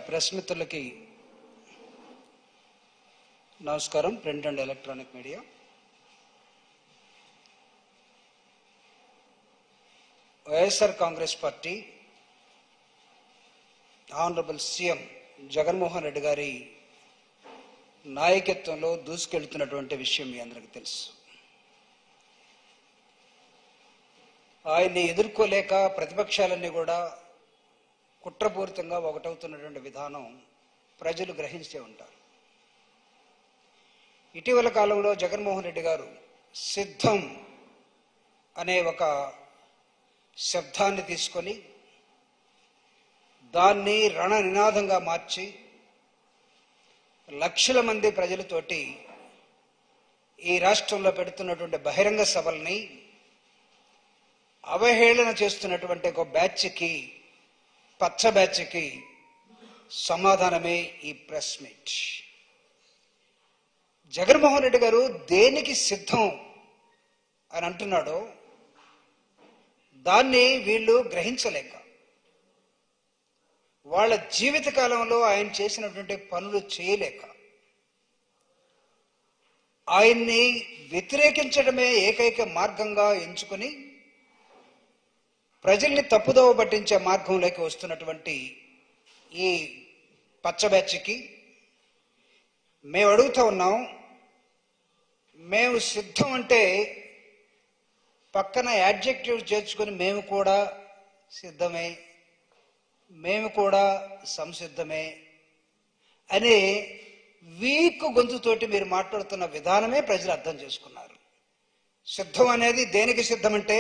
Press మిత్రులకి నమస్కారం. Print and electronic media. YSR Congress party honourable CM Jaganmohan Reddy గారి నాయకత్వంలో దూసుకెళ్తున్నటువంటి విషయం మీ అందరికీ తెలుసు. ఆయన్ని ఎదుర్కోలేక ప్రతిపక్షాలన్నీ కూడా కుట్రపూరితంగా ఒకటవుతున్నటువంటి విధానం ప్రజలు గ్రహించే ఉంటారు. ఇటీవల కాలంలో జగన్మోహన్ రెడ్డి గారు సిద్ధం అనే ఒక శబ్దాన్ని తీసుకొని దాన్ని రణ నినాదంగా మార్చి లక్షల మంది ప్రజలతోటి ఈ రాష్ట్రంలో పెడుతున్నటువంటి బహిరంగ సభల్ని అవహేళన చేస్తున్నటువంటి ఒక బ్యాచ్కి, పచ్చ బ్యాచ్కి సమాధానమే ఈ ప్రెస్ మీట్. జగన్మోహన్ రెడ్డి గారు దేనికి సిద్ధం అని అంటున్నాడో దాన్ని వీళ్ళు గ్రహించలేక వాళ్ళ జీవిత కాలంలో ఆయన చేసినటువంటి పనులు చేయలేక ఆయన్ని వ్యతిరేకించడమే ఏకైక మార్గంగా ఎంచుకొని ప్రజల్ని తప్పుదోవ పట్టించే మార్గంలోకి వస్తున్నటువంటి ఈ పచ్చ బ్యాచ్కి మేము అడుగుతూ ఉన్నాం. మేము సిద్ధం అంటే పక్కన యాడ్జెక్టివ్ చేర్చుకొని మేము కూడా సిద్ధమే, మేము కూడా సంసిద్ధమే అనే వీక్ గొంతుతోటి మీరు మాట్లాడుతున్న విధానమే ప్రజలు అర్థం చేసుకున్నారు. సిద్ధం అనేది దేనికి సిద్ధం అంటే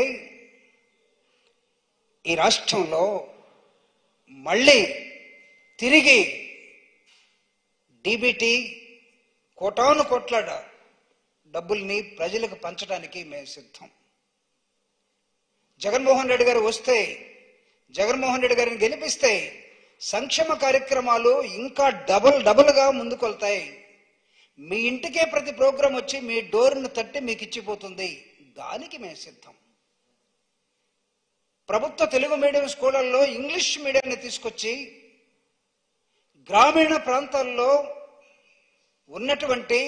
ఈ రాష్ట్రంలో మళ్ళీ తిరిగి డీబీటీ కోటాను కోట్ల డబ్బుల్ని ప్రజలకు పంచడానికి మేము సిద్ధం. జగన్మోహన్ రెడ్డి గారు వస్తే, జగన్మోహన్ రెడ్డి గారిని గెలిపిస్తే సంక్షేమ కార్యక్రమాలు ఇంకా డబుల్గా ముందుకు వెళ్తాయి. మీ ఇంటికే ప్రతి ప్రోగ్రాం వచ్చి మీ డోర్ను తట్టి మీకు ఇచ్చిపోతుంది. దానికి మేము సిద్ధం. ప్రభుత్వ తెలుగు మీడియం స్కూళ్ళల్లో ఇంగ్లీష్ మీడియాన్ని తీసుకొచ్చి గ్రామీణ ప్రాంతాల్లో ఉన్నటువంటి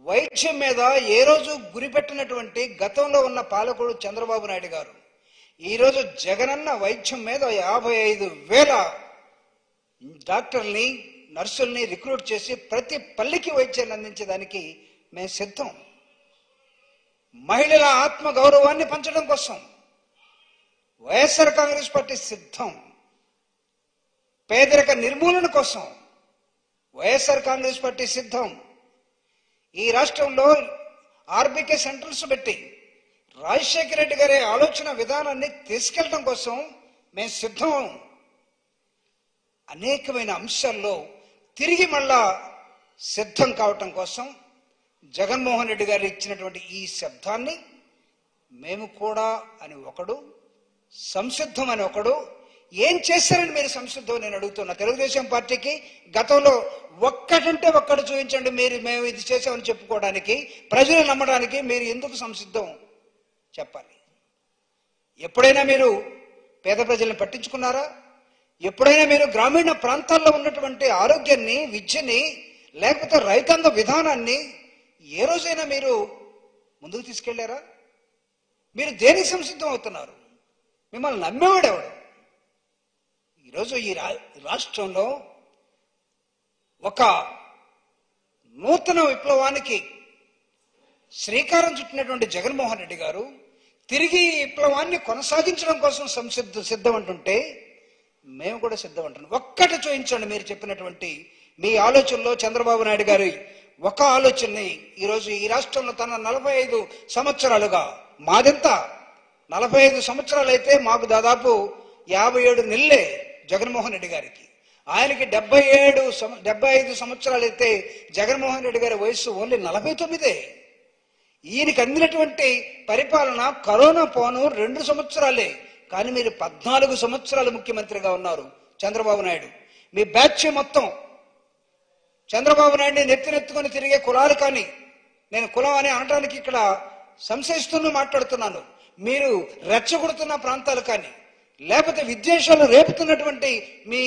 వైద్యం మీద ఏ రోజు గురిపెట్టినటువంటి గతంలో ఉన్న పాలకుడు చంద్రబాబు నాయుడు గారు ఈరోజు జగనన్న వైద్యం మీద 55,000 డాక్టర్ని, నర్సుల్ని రిక్రూట్ చేసి ప్రతి పల్లికి వైద్యాన్ని అందించడానికి మేము సిద్ధం. మహిళల ఆత్మ గౌరవాన్ని పంచడం కోసం వైఎస్ఆర్ కాంగ్రెస్ పార్టీ సిద్ధం. పేదరిక నిర్మూలన కోసం వైఎస్ఆర్ కాంగ్రెస్ పార్టీ సిద్ధం. ఈ రాష్ట్రంలో ఆర్బీకే సెంటర్స్ పెట్టి రాజశేఖర రెడ్డి గారి ఆలోచన విధానాన్ని తీసుకెళ్ళడం కోసం మేము సిద్ధం. అనేకమైన అంశాల్లో తిరిగి మళ్ళా సిద్ధం కావటం కోసం జగన్మోహన్ రెడ్డి గారు ఇచ్చినటువంటి ఈ శబ్దాన్ని మేము కూడా అని ఒకడు, సంసిద్ధం అని ఒకడు. ఏం చేశారని మీరు సంసిద్ధం నేను అడుగుతున్నా. తెలుగుదేశం పార్టీకి గతంలో ఒక్కటంటే ఒక్కడు చూపించండి. మేము ఇది చేసామని చెప్పుకోవడానికి, ప్రజలు నమ్మడానికి మీరు ఎందుకు సంసిద్ధం చెప్పాలి. ఎప్పుడైనా మీరు పేద ప్రజల్ని పట్టించుకున్నారా? ఎప్పుడైనా మీరు గ్రామీణ ప్రాంతాల్లో ఉన్నటువంటి ఆరోగ్యాన్ని, విద్యని, లేకపోతే రైతాంగ విధానాన్ని ఏ రోజైనా మీరు ముందుకు తీసుకెళ్లారా? మీరు దేనికి సంసిద్ధం అవుతున్నారు? మిమ్మల్ని నమ్మేవాడెవడు? ఈరోజు ఈ రాష్ట్రంలో ఒక నూతన విప్లవానికి శ్రీకారం చుట్టినటువంటి జగన్మోహన్ రెడ్డి గారు తిరిగి ఈ విప్లవాన్ని కొనసాగించడం కోసం సిద్ధం అంటుంటే మేము కూడా సిద్ధం అంటున్నాం. ఒక్కటి చూపించండి మీరు చెప్పినటువంటి మీ ఆలోచనలో చంద్రబాబు నాయుడు గారి ఒక ఆలోచనని ఈరోజు ఈ రాష్ట్రంలో తన 45 సంవత్సరాలుగా, మాదెంత 45 సంవత్సరాలు అయితే మాకు దాదాపు 57 నెలలే జగన్మోహన్ రెడ్డి గారికి. ఆయనకి 75 సంవత్సరాలు అయితే జగన్మోహన్ రెడ్డి గారి వయసు ఓన్లీ 49. ఈయనకి అందినటువంటి పరిపాలన కరోనా పోను 2 సంవత్సరాలే. కానీ మీరు 14 సంవత్సరాలు ముఖ్యమంత్రిగా ఉన్నారు చంద్రబాబు నాయుడు. మీ బ్యాచ్ మొత్తం చంద్రబాబు నాయుడిని నెత్తినెత్తుకొని తిరిగే కులాలు. కానీ నేను కులం అని అనడానికి ఇక్కడ సంశయిస్తూనే మాట్లాడుతున్నాను. మీరు రెచ్చగొడుతున్న ప్రాంతాలు కానీ, లేకపోతే విద్వేషాలు రేపుతున్నటువంటి మీ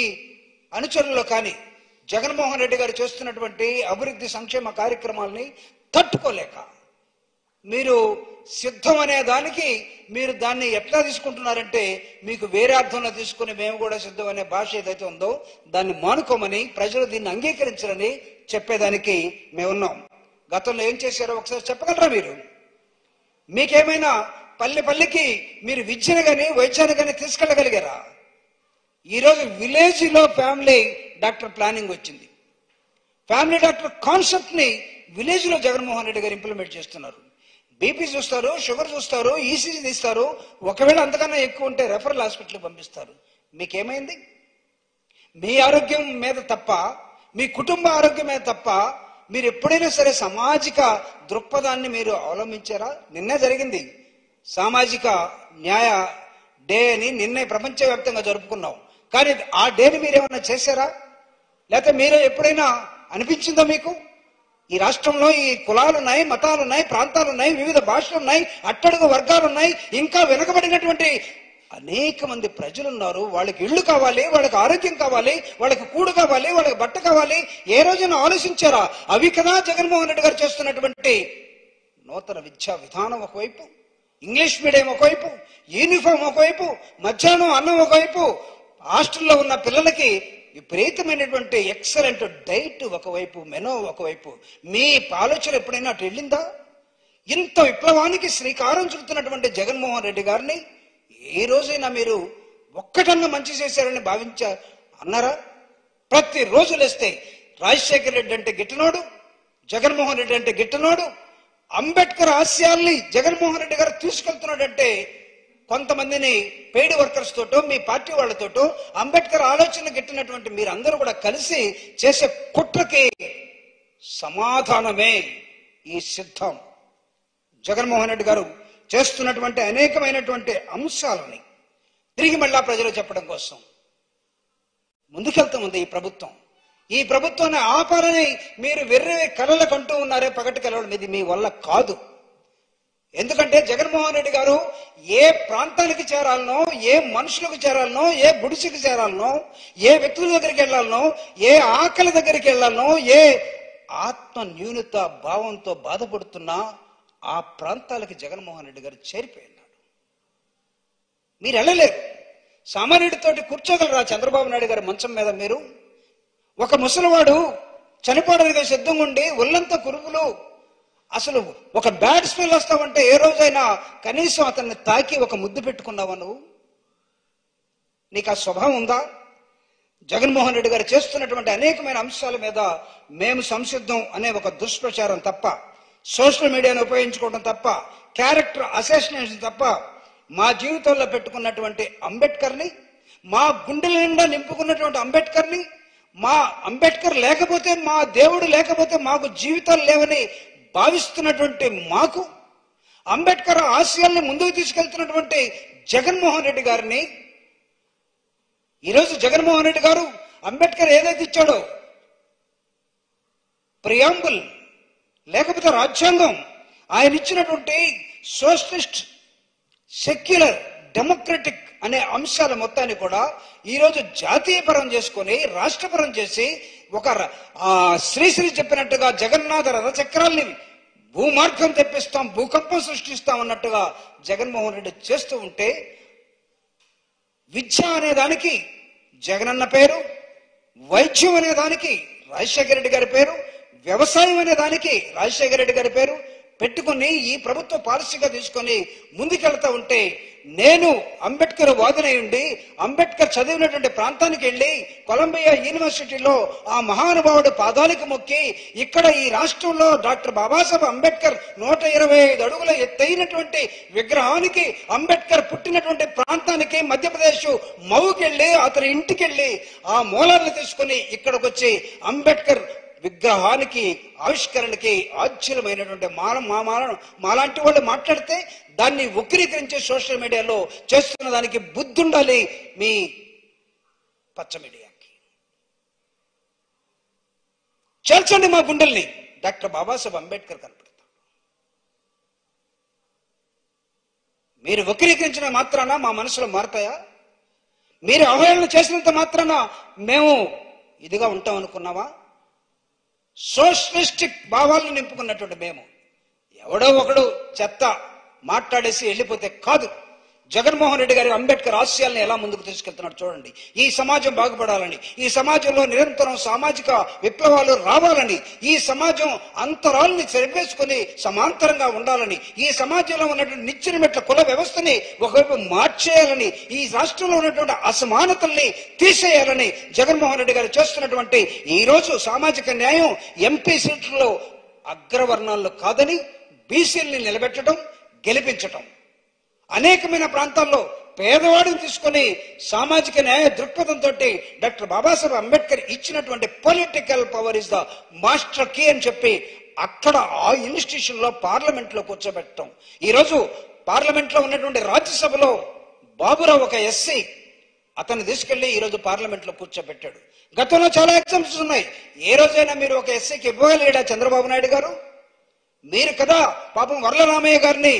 అనుచరుల్లో కానీ జగన్మోహన్ రెడ్డి గారు చేస్తున్నటువంటి అభివృద్ధి సంక్షేమ కార్యక్రమాలని తట్టుకోలేక మీరు సిద్ధం అనే దానికి మీరు దాన్ని ఎట్లా తీసుకుంటున్నారంటే మీకు వేరే అర్థంలో తీసుకుని మేము కూడా సిద్ధం అనే భాష ఏదైతే ఉందో దాన్ని మానుకోమని, ప్రజలు దీన్ని అంగీకరించాలని చెప్పేదానికి మేమున్నాం. గతంలో ఏం చేశారో ఒకసారి చెప్పగలరా మీరు? మీకేమైనా పల్లెకి మీరు విద్యను కానీ వైద్యాన్ని కానీ తీసుకెళ్ళగలిగారా? ఈరోజు విలేజ్లో ఫ్యామిలీ డాక్టర్ ప్లానింగ్ వచ్చింది. ఫ్యామిలీ డాక్టర్ కాన్సెప్ట్ని విలేజ్లో జగన్మోహన్ రెడ్డి గారు ఇంప్లిమెంట్ చేస్తున్నారు. బీపీ చూస్తారు, షుగర్ చూస్తారు, ఈసీజీ తీస్తారు, ఒకవేళ అంతకన్నా ఎక్కువ ఉంటే రెఫరల్ హాస్పిటల్కి పంపిస్తారు. మీకేమైంది? మీ ఆరోగ్యం మీద తప్ప, మీ కుటుంబ ఆరోగ్యం మీద తప్ప మీరు ఎప్పుడైనా సరే సామాజిక దృక్పథాన్ని మీరు అవలంబించారా? నిన్నే జరిగింది సామాజిక న్యాయ డే అని, నిన్నే ప్రపంచవ్యాప్తంగా జరుపుకున్నాం. కానీ ఆ డేని మీరేమన్నా చేశారా? లేకపోతే మీరే ఎప్పుడైనా అనిపించిందా మీకు? ఈ రాష్ట్రంలో ఈ కులాలు ఉన్నాయి, మతాలు ఉన్నాయి, ప్రాంతాలు ఉన్నాయి, వివిధ భాషలు ఉన్నాయి, అట్టడుగు వర్గాలు ఉన్నాయి, ఇంకా వెనుకబడినటువంటి అనేక మంది ప్రజలు ఉన్నారు. వాళ్ళకి ఇళ్ళు కావాలి, వాళ్ళకి ఆరోగ్యం కావాలి, వాళ్ళకి కూడు కావాలి, వాళ్ళకి బట్ట కావాలి. ఏ రోజున ఆలోచించారా? అవి కదా జగన్మోహన్ రెడ్డి గారు చేస్తున్నటువంటి నూతన విద్యా విధానం. ఒకవైపు ఇంగ్లీష్ మీడియం, ఒకవైపు యూనిఫామ్, ఒకవైపు మధ్యాహ్నం అన్నం, ఒకవైపు హాస్టల్లో ఉన్న పిల్లలకి విపరీతమైనటువంటి ఎక్సలెంట్ డైట్ ఒకవైపు, మెనో ఒకవైపు. మీ ఆలోచన ఎప్పుడైనా అటు వెళ్ళిందా? ఇంత విప్లవానికి శ్రీకారం చుడుతున్నటువంటి జగన్మోహన్ రెడ్డి గారిని ఏ రోజైనా మీరు ఒక్కటన్నా మంచి చేశారని అన్నారా? ప్రతిరోజు లేస్తే రాజశేఖర రెడ్డి అంటే గిట్టనోడు, జగన్మోహన్ రెడ్డి అంటే గిట్టనోడు, అంబేద్కర్ ఆశయాల్ని జగన్మోహన్ రెడ్డి గారు తీసుకెళ్తున్నాడంటే కొంతమందిని పెయిడ్ వర్కర్స్ తోటో, మీ పార్టీ వాళ్ళతోటో, అంబేద్కర్ ఆలోచన గిట్టినటువంటి మీరందరూ కూడా కలిసి చేసే కుట్రకి సమాధానమే ఈ సిద్ధం. జగన్మోహన్ రెడ్డి గారు చేస్తున్నటువంటి అనేకమైనటువంటి అంశాలని తిరిగి మళ్ళా ప్రజలు చెప్పడం కోసం ముందుకెళ్తూ ఉంది ఈ ప్రభుత్వం. ఈ ప్రభుత్వాన్ని ఆపాలని మీరు వెర్రే కలలకు అంటూ ఉన్నారే, పగటి కలలు. ఇది మీ వల్ల కాదు. ఎందుకంటే జగన్మోహన్ రెడ్డి గారు ఏ ప్రాంతానికి చేరాలనో, ఏ మనుషులకు చేరాలనో, ఏ గుడిసెకి చేరాలనో, ఏ వ్యక్తుల దగ్గరికి వెళ్ళాలనో, ఏ ఆకలి దగ్గరికి వెళ్ళాలనో, ఏ ఆత్మ న్యూనత భావంతో బాధపడుతున్నా ఆ ప్రాంతాలకి జగన్మోహన్ రెడ్డి గారు చేరిపోయినాడు. మీరు వెళ్ళలేరు. సామాన్యుడితోటి కూర్చోగలరా చంద్రబాబు నాయుడు గారి మంచం మీద? మీరు ఒక ముసలివాడు చనిపోవడానికి సిద్ధంగా ఉండి ఒళ్ళంతా కురుపులు, అసలు ఒక బ్యాడ్ స్మెల్ వస్తావంటే ఏ రోజైనా కనీసం అతన్ని తాకి ఒక ముద్దు పెట్టుకున్నావా నువ్వు? నీకు ఆ స్వభావం ఉందా? జగన్మోహన్ రెడ్డి గారు చేస్తున్నటువంటి అనేకమైన అంశాల మీద మేము సంసిద్ధం అనే ఒక దుష్ప్రచారం తప్ప, సోషల్ మీడియాను ఉపయోగించుకోవడం తప్ప, క్యారెక్టర్ అసాసినేషన్ తప్ప, మా జీవితంలో పెట్టుకున్నటువంటి అంబేద్కర్ని, మా గుండెల నిండా నింపుకున్నటువంటి అంబేద్కర్ని, మా అంబేద్కర్ లేకపోతే, మా దేవుడు లేకపోతే మాకు జీవితాలు లేవని భావిస్తున్నటువంటి మాకు, అంబేద్కర్ ఆశయాల్ని ముందుకు తీసుకెళ్తున్నటువంటి జగన్మోహన్ రెడ్డి గారిని, ఈరోజు జగన్మోహన్ రెడ్డి గారు అంబేద్కర్ ఏదైతే ఇచ్చాడో ప్రియాంబుల్, లేకపోతే రాజ్యాంగం, ఆయన ఇచ్చినటువంటి సోషలిస్ట్, సెక్యులర్, డెమోక్రటిక్ అనే అంశాల మొత్తాన్ని కూడా ఈరోజు జాతీయపరం చేసుకొని, రాష్ట్రపరం చేసి, ఒక శ్రీశ్రీ చెప్పినట్టుగా జగన్నాథ రథచక్రాల్ని భూమార్గం తెప్పిస్తాం, భూకంపం సృష్టిస్తాం అన్నట్టుగా జగన్మోహన్ రెడ్డి చేస్తూ ఉంటే, విద్య అనే దానికి జగనన్న పేరు, వైద్యం అనే దానికి రాజశేఖర రెడ్డి గారి పేరు, వ్యవసాయం అనే దానికి రాజశేఖర రెడ్డి గారి పేరు పెట్టుకుని ఈ ప్రభుత్వ పాలసీగా తీసుకొని ముందుకెళ్తా ఉంటే, నేను అంబేద్కర్ వాదనై ఉండి అంబేద్కర్ చదివినటువంటి ప్రాంతానికి వెళ్ళి కొలంబియా యూనివర్సిటీలో ఆ మహానుభావుడు పాదాలకు మొక్కి, ఇక్కడ ఈ రాష్ట్రంలో డాక్టర్ బాబాసాహెబ్ అంబేద్కర్ 125 అడుగుల ఎత్తైనటువంటి విగ్రహానికి, అంబేద్కర్ పుట్టినటువంటి ప్రాంతానికి మధ్యప్రదేశ్ మౌకెళ్ళి అతని ఇంటికి వెళ్ళి ఆ మూలాలను తీసుకుని ఇక్కడికి వచ్చి అంబేద్కర్ విగ్రహానికి, ఆవిష్కరణకి ఆశ్చర్యమైనటువంటి మాలాంటి వాళ్ళు మాట్లాడితే దాన్ని వక్రీకరించే సోషల్ మీడియాలో చేస్తున్న దానికి బుద్ధి ఉండాలి మీ పచ్చ మీడియాకి. చేర్చండి మా గుండెల్ని. డాక్టర్ బాబాసాహెబ్ అంబేద్కర్ కనపడతాడు. మీరు వక్రీకరించిన మాత్రాన మా మనసులో మారతాయా? మీరు అవహేళన చేసినంత మాత్రాన మేము ఇదిగా ఉంటాం అనుకున్నావా? సోషలిస్టిక్ భావాలను నింపుకున్నటువంటి మేము ఎవడో ఒకడు చెత్త మాట్లాడేసి వెళ్ళిపోతే కాదు. జగన్మోహన్ రెడ్డి గారి అంబేద్కర్ ఆశయాలను ఎలా ముందుకు తీసుకెళ్తున్నాడు చూడండి. ఈ సమాజం బాగుపడాలని, ఈ సమాజంలో నిరంతరం సామాజిక విప్లవాలు రావాలని, ఈ సమాజం అంతరాలని చెరిపేసుకుని సమాంతరంగా ఉండాలని, ఈ సమాజంలో ఉన్నటువంటి నిచ్చెన మెట్ల కుల వ్యవస్థని ఒకవైపు మార్చేయాలని, ఈ రాష్ట్రంలో ఉన్నటువంటి అసమానతల్ని తీసేయాలని జగన్మోహన్ రెడ్డి గారు చేస్తున్నటువంటి ఈ రోజు సామాజిక న్యాయం ఎంపీ సీట్లలో అగ్రవర్ణాల్లో కాదని బీసీల్ని నిలబెట్టడం, గెలిపించటం, అనేకమైన ప్రాంతాల్లో పేదవాడిని తీసుకుని సామాజిక న్యాయ దృక్పథంతో డాక్టర్ బాబాసాహెబ్ అంబేద్కర్ ఇచ్చినటువంటి political power is the master key అని చెప్పి అక్కడ ఆ ఇన్స్టిట్యూషన్ లో పార్లమెంట్ లో కూర్చోబెట్టడం. ఈరోజు పార్లమెంట్ లో ఉన్నటువంటి రాజ్యసభలో బాబురావు ఒక ఎస్సీ, అతన్ని తీసుకెళ్లి ఈరోజు పార్లమెంట్ లో కూర్చోబెట్టాడు. గతంలో చాలా ఎగ్జాంపుల్స్ ఉన్నాయి. ఏ రోజైనా మీరు ఒక ఎస్సీకి ఇవ్వగలిగాడా చంద్రబాబు నాయుడు గారు? మీరు కదా పాపం వరలరామయ్య గారిని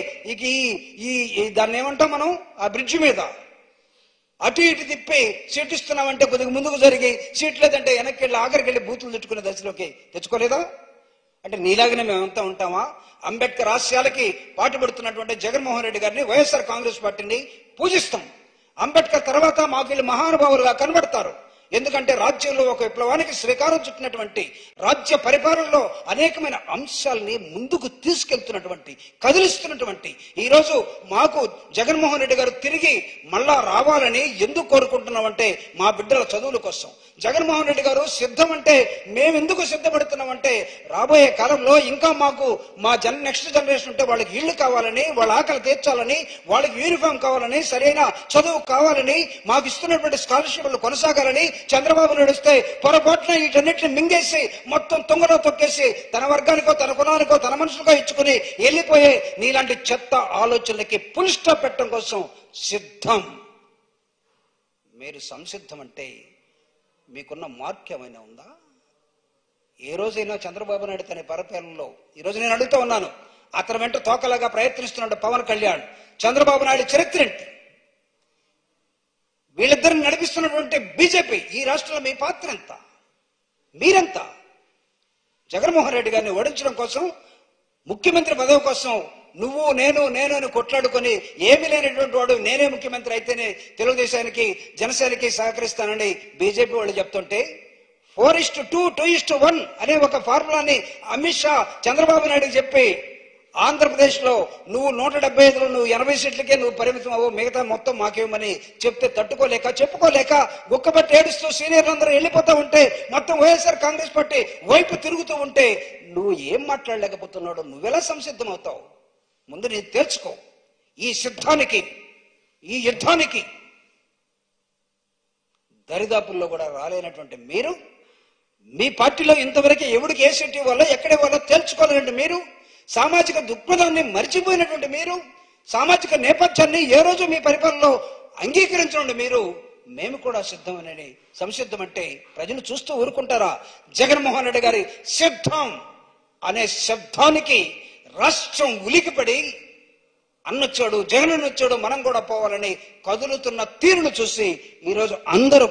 దాన్ని ఏమంటాం మనం, ఆ బ్రిడ్జి మీద అటు ఇటు తిప్పి సీట్ ఇస్తున్నామంటే కొద్దిగా ముందుకు జరిగి, సీట్ లేదంటే వెనక్కి వెళ్ళి ఆఖరికి వెళ్ళి బూతులు తెచ్చుకునే దశలోకి తెచ్చుకోలేదా? అంటే నీలాగానే మేమంతా ఉంటామా? అంబేద్కర్ ఆశయాలకి పాటుపడుతున్నటువంటి జగన్మోహన్ రెడ్డి గారిని, వైఎస్ఆర్ కాంగ్రెస్ పార్టీని పూజిస్తాం. అంబేద్కర్ తర్వాత మాకు వీళ్ళు మహానుభావులుగా కనబడతారు. ఎందుకంటే రాజ్యంలో ఒక విప్లవానికి శ్రీకారం చుట్టినటువంటి, రాజ్య పరిపాలనలో అనేకమైన అంశాలని ముందుకు తీసుకెళ్తున్నటువంటి, కదిలిస్తున్నటువంటి ఈరోజు మాకు జగన్మోహన్ రెడ్డి గారు తిరిగి మళ్ళా రావాలని ఎందుకు కోరుకుంటున్నామంటే మా బిడ్డల చదువుల కోసం. జగన్మోహన్ రెడ్డి గారు సిద్ధం అంటే మేమెందుకు సిద్ధపడుతున్నామంటే రాబోయే కాలంలో ఇంకా మాకు మా నెక్స్ట్ జనరేషన్ ఉంటే వాళ్ళకి ఇళ్లు కావాలని, వాళ్ళ ఆకలి తీర్చాలని, వాళ్ళకి యూనిఫామ్ కావాలని, సరైన చదువు కావాలని, మాకు ఇస్తున్నటువంటి స్కాలర్షిప్లు కొనసాగాలని. చంద్రబాబు నాయుడు వస్తే పొరపాటున వీటన్నిటిని మింగేసి మొత్తం తుంగలో తొక్కేసి తన వర్గానికో, తన కులానికో, తన మనుషులకో ఇచ్చుకుని వెళ్ళిపోయే నీలాంటి చెత్త ఆలోచనలకి ఫుల్ స్టాప్ పెట్టడం కోసం సిద్ధం. మీరు సంసిద్ధం అంటే మీకున్న మార్క్ ఏమైనా ఉందా? ఏ రోజైనా చంద్రబాబు నాయుడు తన పరిపాలనలో, ఈరోజు నేను అడుగుతూ ఉన్నాను, అతని వెంట తోకలాగా ప్రయత్నిస్తున్నాడు పవన్ కళ్యాణ్. చంద్రబాబు నాయుడు చరిత్ర ఏంటి? వీళ్ళిద్దరిని నడిపిస్తున్నటువంటి బీజేపీ, ఈ రాష్ట్రంలో మీ పాత్ర ఎంత? మీరెంత? జగన్మోహన్ రెడ్డి గారిని ఓడించడం కోసం, ముఖ్యమంత్రి పదవి కోసం నువ్వు నేను అని కొట్లాడుకొని ఏమీ లేనటువంటి వాడు నేనే ముఖ్యమంత్రి అయితేనే తెలుగుదేశానికి, జనసేనకి సహకరిస్తానని బీజేపీ వాళ్ళు చెప్తుంటే 4:2, 2:1 అనే ఒక ఫార్ములాని అమిత్ షా చంద్రబాబు నాయుడుకి చెప్పి ఆంధ్రప్రదేశ్ లో నువ్వు 175లో నువ్వు 80 సీట్లకే నువ్వు పరిమితం అవ్వు, మిగతా మొత్తం మాకేమని చెప్తే తట్టుకోలేక, చెప్పుకోలేక గుక్కబట్టి ఏడుస్తూ సీనియర్లందరూ వెళ్ళిపోతూ ఉంటే, మొత్తం వైఎస్ఆర్ కాంగ్రెస్ పార్టీ వైపు తిరుగుతూ ఉంటే నువ్వు ఏం మాట్లాడలేకపోతున్నాడు? నువ్వెలా సంసిద్ధం అవుతావు? ముందు నేను తెలుసుకో. ఈ సిద్ధానికి, ఈ యుద్ధానికి దరిదాపుల్లో కూడా రాలేనటువంటి మీరు, మీ పార్టీలో ఇంతవరకు ఎవరికి ఏ సీట్ ఇవ్వాలో, ఎక్కడ ఇవ్వాలో తెలుసుకోవాలంటే మీరు, సామాజిక దృక్పథాన్ని మర్చిపోయినటువంటి మీరు, సామాజిక నేపథ్యాన్ని ఏ రోజు మీ పరిపాలనలో అంగీకరించండి మీరు. మేము కూడా సిద్ధమని, సంసిద్ధం అంటే ప్రజలు చూస్తూ ఊరుకుంటారా? జగన్మోహన్ రెడ్డి గారి సిద్ధం అనే శబ్దానికి రాష్ట్రం ఉలికిపడి అన్నొచ్చాడు, జగన్ అన్నొచ్చాడు, మనం కూడా పోవాలని కదులుతున్న తీరును చూసి ఈరోజు అందరూ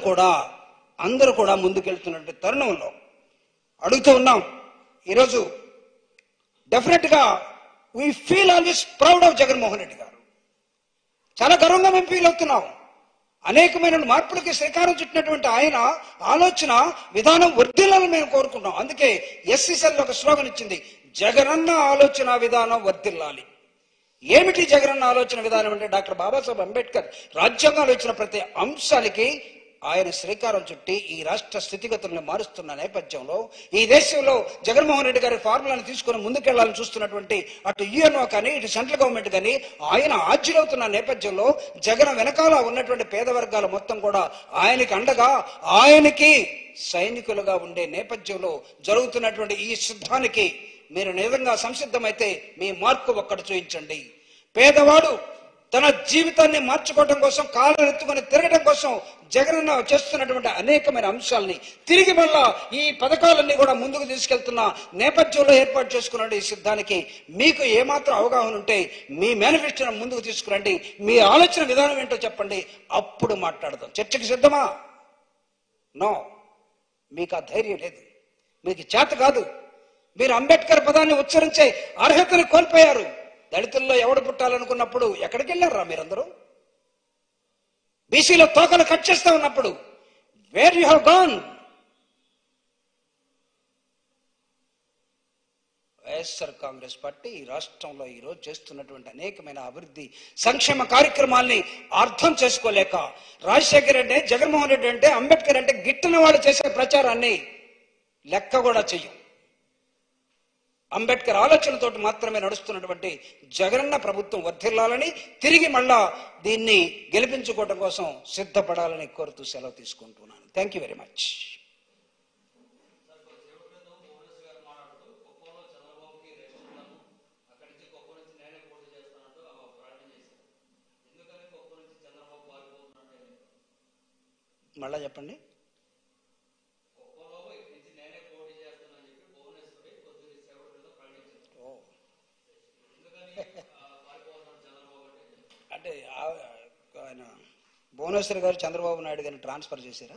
కూడా ముందుకెళ్తున్నటువంటి తరుణంలో అడుగుతూ ఉన్నాం. ఈరోజు డెఫినెట్ గా we feel always proud of Jaganmohan Reddy గారు. చాలా గర్వంగా మేము ఫీల్ అవుతున్నాం. అనేకమైన మార్పులకి శ్రీకారం చుట్టినటువంటి ఆయన ఆలోచన విధానం వర్ధిల్లాలని మేము కోరుకుంటాం. అందుకే ఎస్సీసీఎల్ ఒక స్లోగన్ ఇచ్చింది, జగనన్న ఆలోచన విధానం వర్ధిల్లాలి. ఏమిటి జగనన్న ఆలోచన విధానం అంటే, డాక్టర్ బాబాసాహెబ్ అంబేద్కర్ రాజ్యాంగంలో ఇచ్చిన ప్రతి అంశానికి ఆయన శ్రీకారం చుట్టి ఈ రాష్ట్ర స్థితిగతులను మారుస్తున్న నేపథ్యంలో, ఈ దేశంలో జగన్మోహన్ రెడ్డి గారి ఫార్ములాను తీసుకుని ముందుకెళ్లాలని చూస్తున్నటువంటి అటు యుఎన్ఓ కానీ, ఇటు సెంట్రల్ గవర్నమెంట్ కానీ ఆయన ఆజ్యులవుతున్న నేపథ్యంలో జగన్ వెనకాల ఉన్నటువంటి పేద వర్గాలు మొత్తం కూడా ఆయనకి అండగా, ఆయనకి సైనికులుగా ఉండే నేపథ్యంలో జరుగుతున్నటువంటి ఈ సిద్ధానికి మీరు నిజంగా సంసిద్ధమైతే మీ మార్కు ఒక్కటి చూపించండి. పేదవాడు తన జీవితాన్ని మార్చుకోవడం కోసం, కాళ్ళు ఎత్తుకొని తిరగడం కోసం జగనన్న చేస్తున్నటువంటి అనేకమైన అంశాలని తిరిగి మళ్ళా ఈ పథకాలన్నీ కూడా ముందుకు తీసుకెళ్తున్న నేపథ్యంలో ఏర్పాటు చేసుకున్న ఈ సిద్ధానికి మీకు ఏమాత్రం అవగాహన ఉంటే మీ మేనిఫెస్టోను ముందుకు తీసుకురండి, మీ ఆలోచన విధానం ఏంటో చెప్పండి, అప్పుడు మాట్లాడదాం. చర్చకి సిద్ధమా? నో, మీకు ఆ ధైర్యం లేదు, మీకు చేత కాదు. మీరు అంబేద్కర్ పదాన్ని ఉచ్చరించే అర్హతను కోల్పోయారు. దళితుల్లో ఎవడు పుట్టాలనుకున్నప్పుడు ఎక్కడికి వెళ్ళారా మీరందరూ? బీసీలో తోకలు కట్ చేస్తా ఉన్నప్పుడు where you have gone? YSR Congress party ఈ రాష్ట్రంలో ఈరోజు చేస్తున్నటువంటి అనేకమైన అభివృద్ధి సంక్షేమ కార్యక్రమాల్ని అర్థం చేసుకోలేక, రాజశేఖర్ అంటే, జగన్మోహన్ రెడ్డి అంటే, అంబేద్కర్ అంటే గిట్టిన వాళ్ళు చేసే ప్రచారాన్ని లెక్క కూడా చెయ్యం. అంబేద్కర్ ఆలోచనతోటి మాత్రమే నడుస్తున్నటువంటి జగనన్న ప్రభుత్వం వర్ధిల్లాలని, తిరిగి మళ్ళా దీన్ని గెలిపించుకోవడం కోసం సిద్ధపడాలని కోరుతూ సెలవు తీసుకుంటున్నాను. Thank you very much. మళ్ళా చెప్పండి. అంటే ఆయన భువనేశ్వర్ గారు చంద్రబాబు నాయుడు గారిని ట్రాన్స్ఫర్ చేశారా,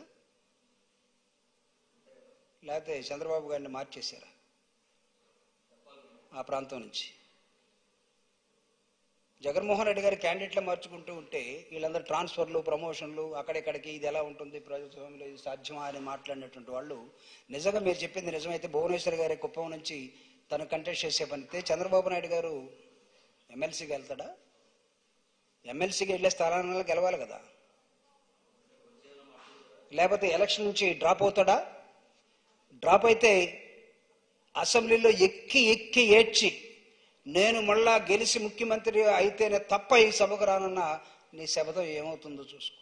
లేకపోతే చంద్రబాబు గారిని మార్చేశారా ఆ ప్రాంతం నుంచి? జగన్మోహన్ రెడ్డి గారి క్యాండిడేట్లు మార్చుకుంటూ ఉంటే వీళ్ళందరూ ట్రాన్స్ఫర్లు, ప్రమోషన్లు, అక్కడెక్కడికి, ఇది ఎలా ఉంటుంది ప్రజాస్వామ్యంలో, ఇది సాధ్యమా అని మాట్లాడినటువంటి వాళ్ళు, నిజంగా మీరు చెప్పింది నిజమైతే భువనేశ్వర్ గారి కుప్పం నుంచి తను కంటెస్ట్ చేసే పనితే చంద్రబాబు నాయుడు గారు ఎమ్మెల్సీకి వెళ్తాడా? ఎమ్మెల్సీకి వెళ్ళే స్థానాలను గెలవాలి కదా, లేకపోతే ఎలక్షన్ నుంచి డ్రాప్ అవుతాడా? డ్రాప్ అయితే అసెంబ్లీలో ఎక్కి ఎక్కి ఏడ్చి నేను మళ్ళా గెలిచి ముఖ్యమంత్రి అయితేనే తప్ప ఈ సభకు రానన్న నీ శపథం ఏమవుతుందో చూసుకో.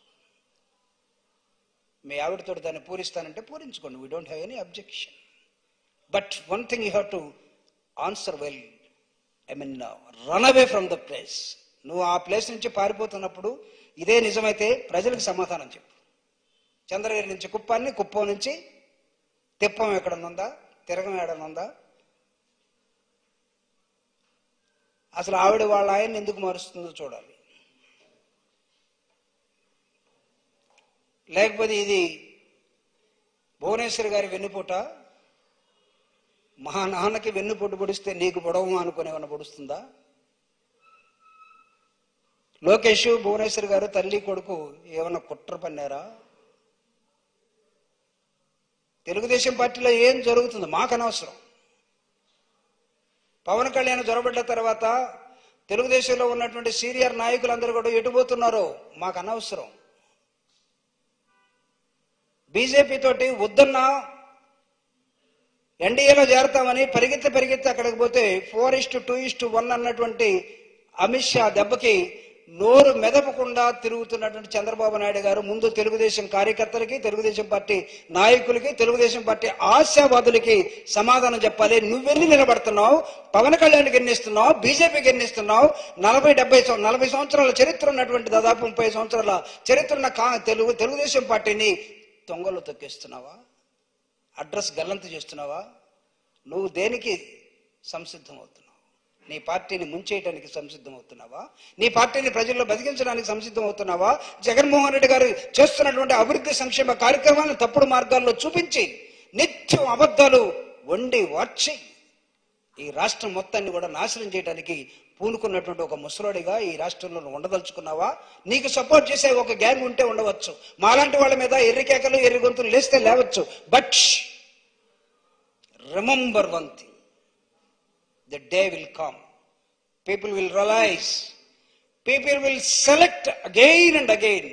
మీ ఆవిడతో దాన్ని పూరిస్తానంటే పూరించుకోండి, we don't have any objection. But one thing you have to answer well, I mean run away from the place. నువ్వు ఆ ప్లేస్ నుంచి పారిపోతున్నప్పుడు ఇదే నిజమైతే ప్రజలకు సమాధానం చెప్పు. చంద్రగిరి నుంచి కుప్పాన్ని, కుప్పం నుంచి తిప్పం ఎక్కడనుందా, తిరగం ఏడనుందా? అసలు ఆవిడ వాళ్ళ ఆయన్ని ఎందుకు మారుస్తుందో చూడాలి. లేకపోతే ఇది భువనేశ్వర్ గారి వెన్నుపూట, మా నాన్నకి వెన్నుపూట పొడిస్తే నీకు పొడవు అనుకుని ఏమన్నా పొడుస్తుందా? లోకేష్, భువనేశ్వర్ గారు తల్లి కొడుకు ఏమన్నా కుట్ర పన్నారా? తెలుగుదేశం పార్టీలో ఏం జరుగుతుందో మాకు అనవసరం. పవన్ కళ్యాణ్ జొరబడ్డ తర్వాత తెలుగుదేశంలో ఉన్నటువంటి సీనియర్ నాయకులందరూ కూడా ఎటుపోతున్నారో మాకు అనవసరం. బీజేపీ తోటి వద్దన్నా ఎన్డీఏలో చేరతామని పరిగెత్తి అక్కడికి పోతే 4:2:1 అన్నటువంటి అమిత్ షా దెబ్బకి నోరు మెదపకుండా తిరుగుతున్నటువంటి చంద్రబాబు నాయుడు గారు ముందు తెలుగుదేశం కార్యకర్తలకి, తెలుగుదేశం పార్టీ నాయకులకి, తెలుగుదేశం పార్టీ ఆశావాదులకి సమాధానం చెప్పాలి. నువ్వెన్ని నిలబడుతున్నావు, పవన్ కళ్యాణ్కి ఎన్నిస్తున్నావు, బీజేపీకి ఎన్నిస్తున్నావు? 40 సంవత్సరాల చరిత్ర ఉన్నటువంటి, దాదాపు 30 సంవత్సరాల చరిత్ర ఉన్న తెలుగుదేశం పార్టీని తొంగలు తొక్కిస్తున్నావా? అడ్రస్ గల్లంతు చేస్తున్నావా? నువ్వు దేనికి సంసిద్ధం అవుతున్నావు? నీ పార్టీని ముంచేయడానికి సంసిద్ధం అవుతున్నావా? నీ పార్టీని ప్రజల్లో బతికించడానికి సంసిద్ధం అవుతున్నావా? జగన్మోహన్ రెడ్డి గారు చేస్తున్నటువంటి అభివృద్ధి సంక్షేమ కార్యక్రమాలను తప్పుడు మార్గాల్లో చూపించి నిత్యం అబద్ధాలు వండి వార్చి ఈ రాష్ట్రం మొత్తాన్ని కూడా నాశనం చేయడానికి పూనుకున్నటువంటి ఒక ముసలోడిగా ఈ రాష్ట్రంలో ఉండదలుచుకున్నావా? నీకు సపోర్ట్ చేసే ఒక గ్యాంగ్ ఉంటే ఉండవచ్చు, మాలాంటి వాళ్ళ మీద ఎర్రి కేకలు, ఎర్రి గొంతులు లేస్తే లేవచ్చు. But remember one thing, the day will come, people will realize, people will select again and again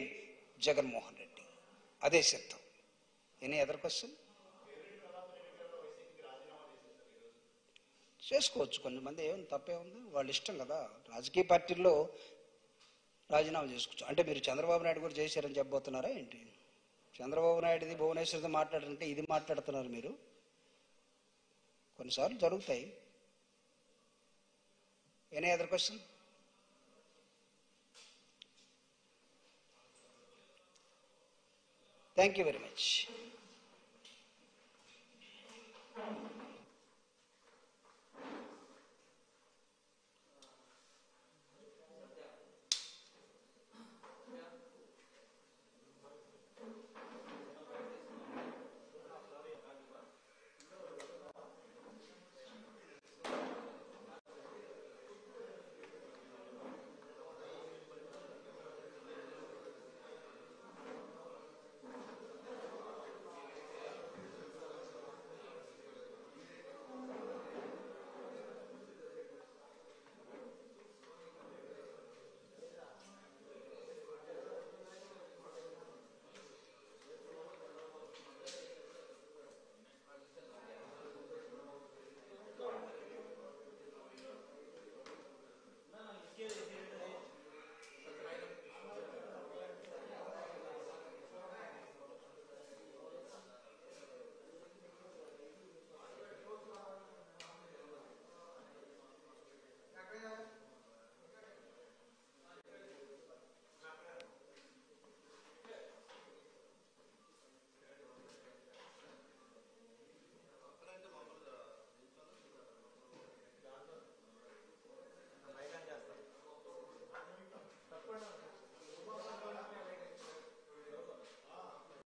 Jagan Mohan Reddy. Ade siddham. Any other question? చేసుకోవచ్చు, కొంతమంది ఏం తప్పే ఉంది, వాళ్ళ ఇష్టం కదా. రాజకీయ పార్టీల్లో రాజీనామా చేసుకోవచ్చు. అంటే మీరు చంద్రబాబు నాయుడు కూడా చేశారని చెప్పబోతున్నారా ఏంటి? చంద్రబాబు నాయుడుది భువనేశ్వర్ది మాట్లాడారంటే ఇది మాట్లాడుతున్నారు మీరు. కొన్నిసార్లు జరుగుతాయి. Any other question? Thank you very much.